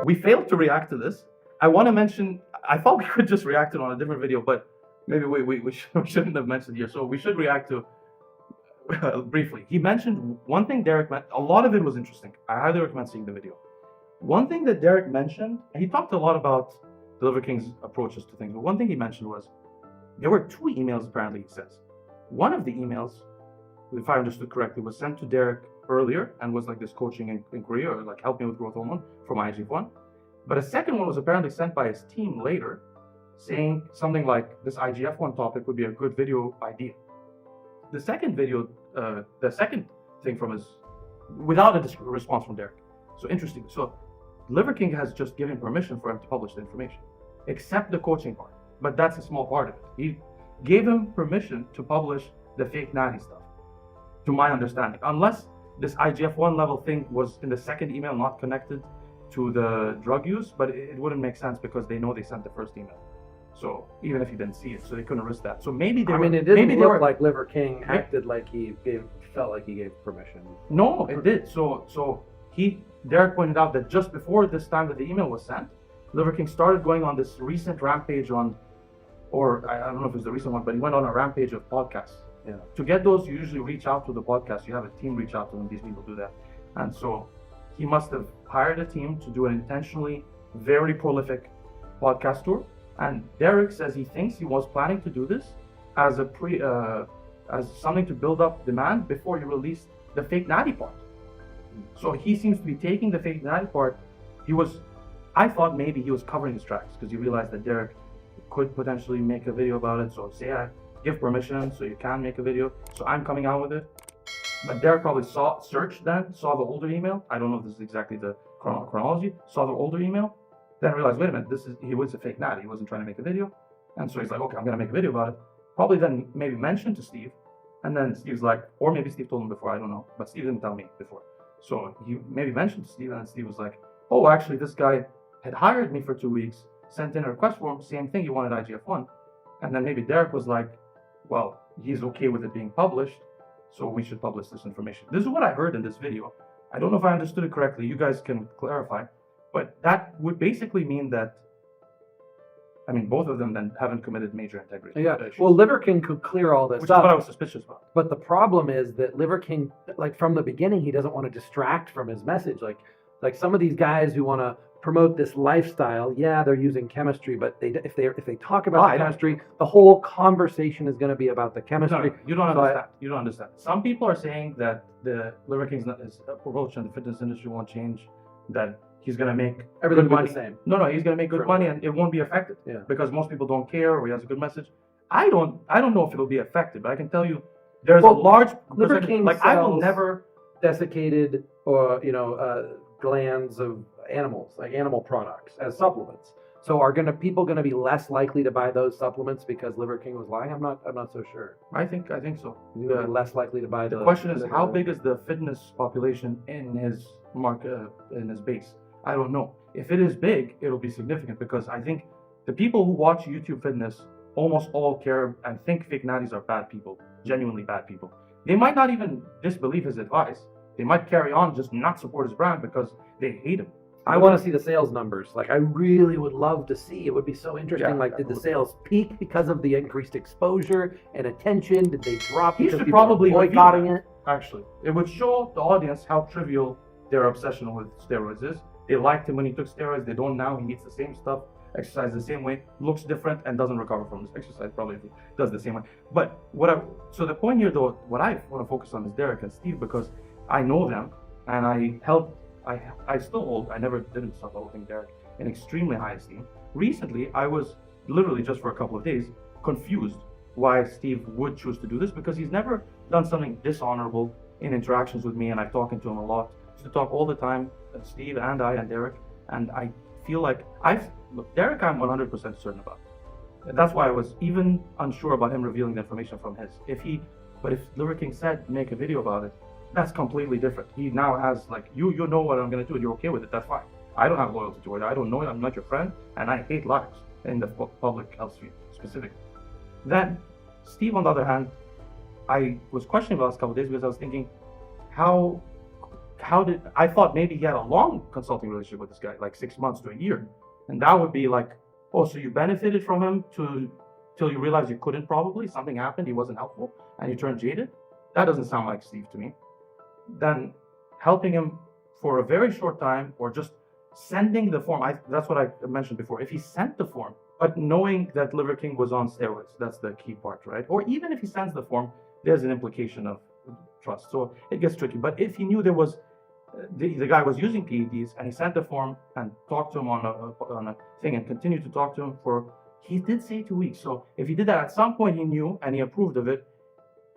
we failed to react to this. I want to mention, I thought we could just react it on a different video, but maybe we shouldn't have mentioned here. So we should react to briefly. He mentioned one thing Derek meant, a lot of it was interesting. I highly recommend seeing the video. One thing that Derek mentioned, he talked a lot about the Liver King's approaches to things, but one thing he mentioned was there were 2 emails, apparently, he says. One of the emails, if I understood correctly, was sent to Derek earlier and was like this coaching inquiry or like help me with growth hormone from IGF-1. But a second one was apparently sent by his team later, saying something like this IGF-1 topic would be a good video idea. The second video, the second thing from his, without a response from Derek. So interesting. So Liver King has just given permission for him to publish the information, except the coaching part. But that's a small part of it. He gave him permission to publish the fake natty stuff, to my understanding, unless this IGF-1 level thing was in the second email not connected to the drug use, but it wouldn't make sense because they know they sent the first email. So even if you didn't see it, so they couldn't risk that. So maybe they it didn't look like Liver King acted like he felt like he gave permission. No, it did. So Derek pointed out that just before this time that the email was sent, Liver King started going on this recent rampage on, or I don't know if it's the recent one, but he went on a rampage of podcasts. Yeah. To get those, you usually reach out to the podcast. You have a team reach out to them. These people do that. And so he must have hired a team to do an intentionally very prolific podcast tour. And Derek says he thinks he was planning to do this as as something to build up demand before he released the fake natty part. So he seems to be taking the fake natty part. I thought maybe he was covering his tracks because he realized that Derek could potentially make a video about it. So say I give permission so you can make a video. So I'm coming out with it. But Derek probably searched then, saw the older email. I don't know if this is exactly the chronology. Saw the older email, then realized, wait a minute, he was a fake natty. He wasn't trying to make a video. And so he's like, okay, I'm going to make a video about it. Probably then maybe mentioned to Steve. And then Steve's like, or maybe Steve told him before, I don't know. But Steve didn't tell me before. So he maybe mentioned to Steve, and Steve was like, oh, actually, this guy had hired me for 2 weeks, sent in a request for him, same thing, he wanted IGF-1. And then maybe Derek was like, well, he's okay with it being published, so we should publish this information. This is what I heard in this video. I don't know if I understood it correctly. You guys can clarify. But that would basically mean that, both of them then haven't committed major integrity issues. Well, Liver King could clear all this Which up. is what I was suspicious about. But the problem is that Liver King, like from the beginning, he doesn't want to distract from his message. Like some of these guys who want to promote this lifestyle, they're using chemistry, but if they talk about the chemistry, the whole conversation is going to be about the chemistry. No, you don't understand. You don't understand. Some people are saying that the Liver King's approach in the fitness industry won't change, that he's going to make everything good money. The same. No, he's going to make good money and it won't be affected because most people don't care or he has a good message. I don't know if it'll be affected, but I can tell you there's a large Liver King I will never desiccated or glands of animals, like animal products as supplements. So are people going to be less likely to buy those supplements because Liver King was lying? I'm not so sure. I think so. You're less likely to buy the question is how big is the fitness population in his market, in his base? I don't know. If it is big, it'll be significant because I think the people who watch YouTube fitness almost all care and think fake natties are bad people, genuinely bad people. They might not even disbelieve his advice. They might carry on, just not support his brand because they hate him. I want to see the sales numbers. Like, I really would love to see. It would be so interesting. Did the sales peak because of the increased exposure and attention? Did they drop because people probably are boycotting it? Actually, it would show the audience how trivial their obsession with steroids is. They liked him when he took steroids. They don't now. He eats the same stuff, exercises the same way, looks different, and doesn't recover from his exercise. Probably does the same way. But so the point here, though, what I want to focus on is Derek and Steve because I know them and I still hold, I never didn't stop holding Derek in extremely high esteem. Recently, I was literally just for a couple of days confused why Steve would choose to do this because he's never done something dishonorable in interactions with me and I've talked to him a lot. I used to talk all the time, Steve and I and Derek, and I feel like Derek I'm 100% certain about. And that's why I was even unsure about him revealing the information from his. But if Liver King said make a video about it, that's completely different. He now has you know what I'm gonna do and you're okay with it, that's fine. I don't have loyalty to it. I don't know it, I'm not your friend, and I hate liars in the public health sphere specifically. Then Steve, on the other hand, I was questioning the last couple of days because I was thinking, how I thought maybe he had a long consulting relationship with this guy, like 6 months to a year. And that would be like, oh, so you benefited from him till you realized you couldn't probably, something happened, he wasn't helpful, and you turned jaded? That doesn't sound like Steve to me. Then helping him for a very short time, or just sending the form, that's what I mentioned before. If he sent the form, but knowing that Liver King was on steroids, that's the key part, right? Or even if he sends the form, there's an implication of trust. So it gets tricky. But if he knew there was, the guy was using PEDs, and he sent the form and talked to him on a thing and continued to talk to him for, he did say 2 weeks. So if he did that at some point, he knew and he approved of it,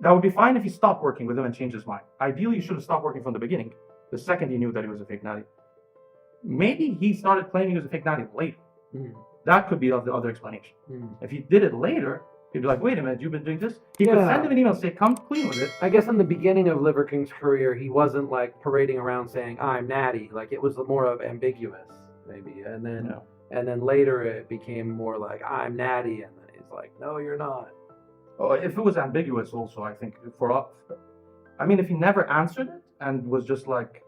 that would be fine if he stopped working with him and changed his mind. Ideally, he should have stopped working from the beginning, the second he knew that he was a fake natty. Maybe he started claiming he was a fake natty later. That could be the other explanation. If he did it later, he'd be like, wait a minute, you've been doing this? He could send him an email, say, come clean with it. I guess in the beginning of Liver King's career, he wasn't like parading around saying, I'm natty. Like it was more of ambiguous, maybe. And then later it became more like, I'm natty. And then he's like, no, you're not. Oh, if it was ambiguous also, I think, if he never answered it and was just like,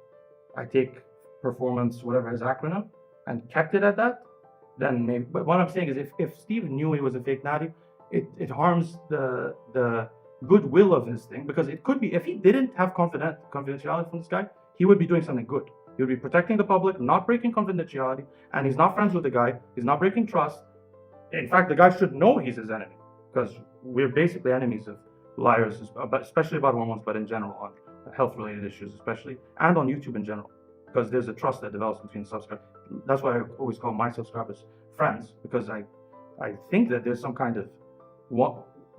I take performance, whatever his acronym, and kept it at that, then maybe. But what I'm saying is, if Steve knew he was a fake natty, it harms the goodwill of his thing, because it could be, if he didn't have confidentiality from this guy, he would be doing something good. He would be protecting the public, not breaking confidentiality, and he's not friends with the guy, he's not breaking trust. In fact, the guy should know he's his enemy, because we're basically enemies of liars, especially about hormones, but in general, on health-related issues especially, and on YouTube in general, because there's a trust that develops between subscribers. That's why I always call my subscribers friends, because I think that there's some kind of,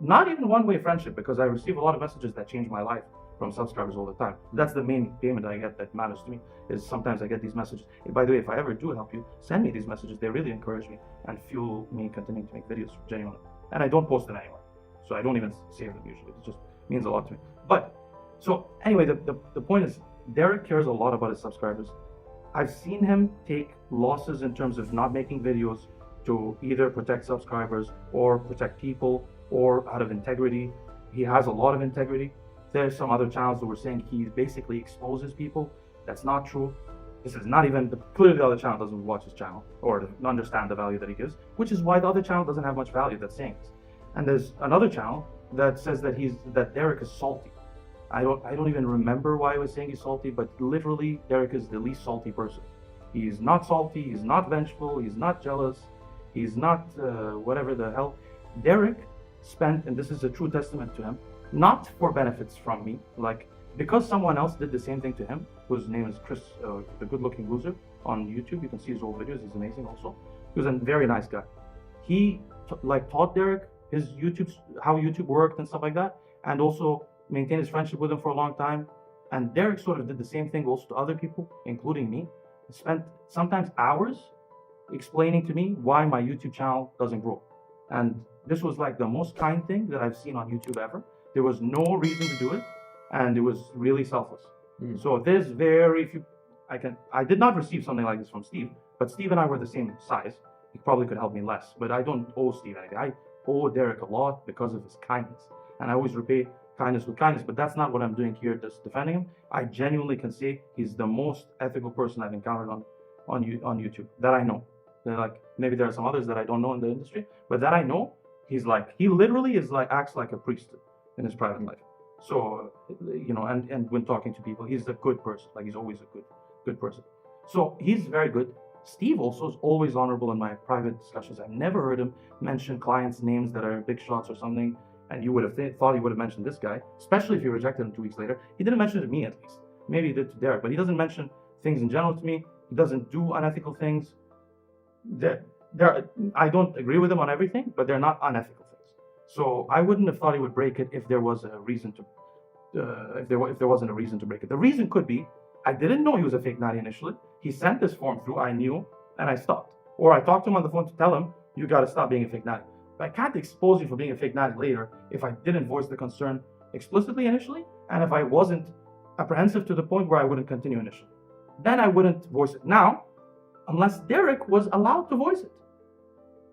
not even one-way friendship, because I receive a lot of messages that change my life from subscribers all the time. That's the main payment I get that matters to me, is sometimes I get these messages. By the way, if I ever do help you, send me these messages. They really encourage me and fuel me continuing to make videos genuinely. And I don't post them anywhere, so I don't even save them usually. It just means a lot to me. But, so anyway, the point is, Derek cares a lot about his subscribers. I've seen him take losses in terms of not making videos to either protect subscribers or protect people, or out of integrity. He has a lot of integrity. There's some other channels that were saying he basically exposes people. That's not true. This is not even, clearly the other channel doesn't watch his channel or understand the value that he gives, which is why the other channel doesn't have much value that's saying this. And there's another channel that says that Derek is salty. I don't even remember why I was saying he's salty, but literally Derek is the least salty person. He's not salty, he's not vengeful, he's not jealous, he's not whatever the hell. Derek spent, and this is a true testament to him, not for benefits from me, like because someone else did the same thing to him, whose name is Chris, the good-looking loser on YouTube. You can see his old videos, he's amazing also. He was a very nice guy. He taught Derek his how YouTube worked and stuff like that, and also maintained his friendship with him for a long time. And Derek sort of did the same thing also to other people, including me. He spent sometimes hours explaining to me why my YouTube channel doesn't grow. And this was like the most kind thing that I've seen on YouTube ever. There was no reason to do it, and it was really selfless. So there's very few, I did not receive something like this from Steve, but Steve and I were the same size. He probably could help me less, but I don't owe Steve anything. I owe Derek a lot because of his kindness, and I always repay kindness with kindness, but that's not what I'm doing here, just defending him. I genuinely can say he's the most ethical person I've encountered on YouTube, that I know. Maybe there are some others that I don't know in the industry, but that I know, he literally acts like a priest in his private life. So, and when talking to people, he's a good person. He's always a good person. So he's very good. Steve also is always honorable in my private discussions. I've never heard him mention clients' names that are big shots or something. And you would have thought he would have mentioned this guy, especially if you rejected him 2 weeks later. He didn't mention it to me, at least. Maybe he did to Derek, but he doesn't mention things in general to me. He doesn't do unethical things. I don't agree with him on everything, but they're not unethical things. So I wouldn't have thought he would break it if there was a reason to, if there wasn't a reason to break it. The reason could be, I didn't know he was a fake natty initially. He sent this form through, I knew, and I stopped. Or I talked to him on the phone to tell him, you got to stop being a fake natty. But I can't expose you for being a fake natty later if I didn't voice the concern explicitly initially, and if I wasn't apprehensive to the point where I wouldn't continue initially. Then I wouldn't voice it now, unless Derek was allowed to voice it.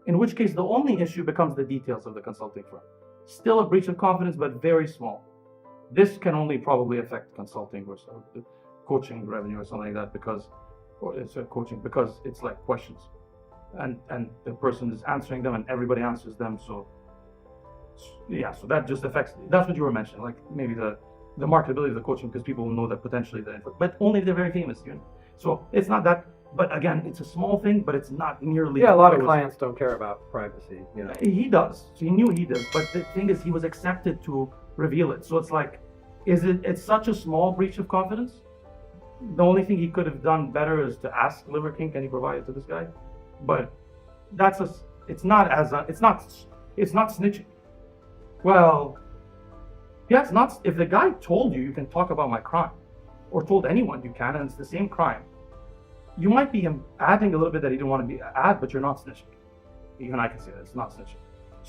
In which case, the only issue becomes the details of the consulting firm. Still a breach of confidence, but very small. This can only probably affect consulting or so. coaching revenue or something like that or it's a coaching because it's like questions, and the person is answering them and everybody answers them. So yeah, so that just affects. That's what you were mentioning, like maybe the marketability of the coaching because people will know that potentially but only if they're very famous. So it's not that. But again, it's a small thing, but it's not nearly. Yeah, a lot of clients don't care about privacy. He does. So he knew he does. But the thing is, he was accepted to reveal it. So it's like, it's such a small breach of confidence. The only thing he could have done better is to ask Liver King, can you provide it to this guy? But it's not snitching. Well, yeah, it's not. If the guy told you can talk about my crime, or told anyone you can, and it's the same crime, you might be adding a little bit that he didn't want to be add, but you're not snitching. Even I can say that it's not snitching.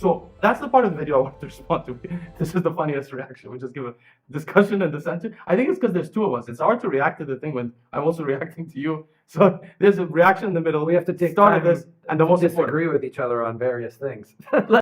So that's the part of the video I wanted to respond to. This is the funniest reaction. We just give a discussion and dissent. I think it's because there's two of us. It's hard to react to the thing when I'm also reacting to you. So there's a reaction in the middle. We have to take start time of this and the most disagree with each other on various things.